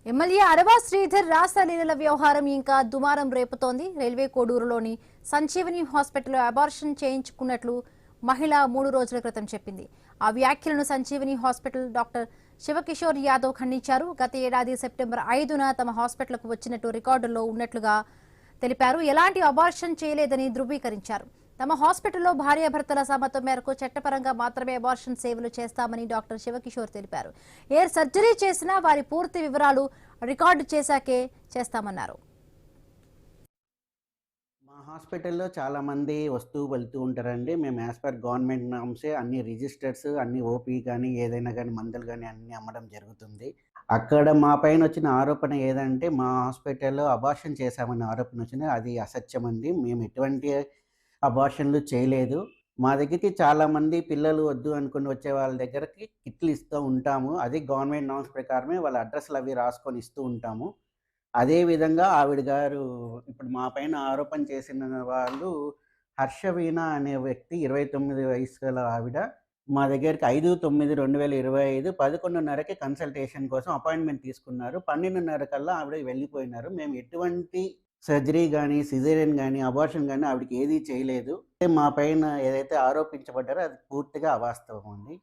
MLA అరవా శ్రీధర్ రాసలీలల వ్యవహారం ఇంకా దుమారం రేపుతోంది. రైల్వే కోడూరులోని సంజీవని హాస్పిటల్లో అబార్షన్ చేయించుకున్నట్లు మహిళ 3 రోజుల క్రితం చెప్పింది. ఆ వ్యాఖ్యలను సంజీవని హాస్పిటల్ డాక్టర్ శివకిషోర్ యాదవ్ ఖండించారు. గత ఏడాది సెప్టెంబర్ 5న తమ హాస్పిటల్కు వచ్చినట్టు రికార్డుల్లో ఉన్నట్లుగా తెలిపారు. ఎలాంటి అబార్షన్ చేయలేదని ధృవీకరించారు. తమ హాస్పిటల్లో భార్యాభర్తల సమ్మతం మేరకు చట్టపరంగా మాత్రమే అబార్షన్ సేవలు చేస్తామని డాక్టర్ శివకిషోర్ తెలిపారు. ఎయిర్ సర్జరీ చేసినా వారి పూర్తి వివరాలు రికార్డు చేశాకే చేస్తామన్నారు. మా హాస్పిటల్లో చాలామంది వస్తూ వెళ్తూ ఉంటారండి. మేము యాజ్ పర్ గవర్నమెంట్ నామ్సే అన్ని రిజిస్టర్స్, అన్ని ఓపీ కానీ ఏదైనా కానీ మందులు కానీ అన్నీ అమ్మడం జరుగుతుంది. అక్కడ మా పైన వచ్చిన ఆరోపణ ఏదంటే మా హాస్పిటల్లో అబార్షన్ చేశామన్న ఆరోపణ వచ్చింది. అది అసత్యం అండి. మేము ఎటువంటి అబార్షన్లు చేయలేదు. మా దగ్గరికి చాలామంది పిల్లలు వద్దు అనుకుని వచ్చే వాళ్ళ దగ్గరకి కిట్లు ఇస్తూ ఉంటాము. అది గవర్నమెంట్ నామ్స్ ప్రకారమే వాళ్ళ అడ్రస్లు అవి రాసుకొని ఇస్తూ ఉంటాము. అదేవిధంగా ఆవిడ గారు ఇప్పుడు మా పైన ఆరోపణ చేసిన వాళ్ళు హర్షవీణ అనే వ్యక్తి 29 వయసు గల ఆవిడ మా దగ్గరికి 5/9/2025 11:30కి కన్సల్టేషన్ కోసం అపాయింట్మెంట్ తీసుకున్నారు. 12:30 కల్లా ఆవిడ వెళ్ళిపోయినారు. మేము ఎటువంటి సర్జరీ కానీ సిజేరియన్ కానీ అబార్షన్ కానీ ఆవిడకి ఏదీ చేయలేదు. మా పైన ఏదైతే ఆరోపించబడ్డారో అది పూర్తిగా అవాస్తవం అండి.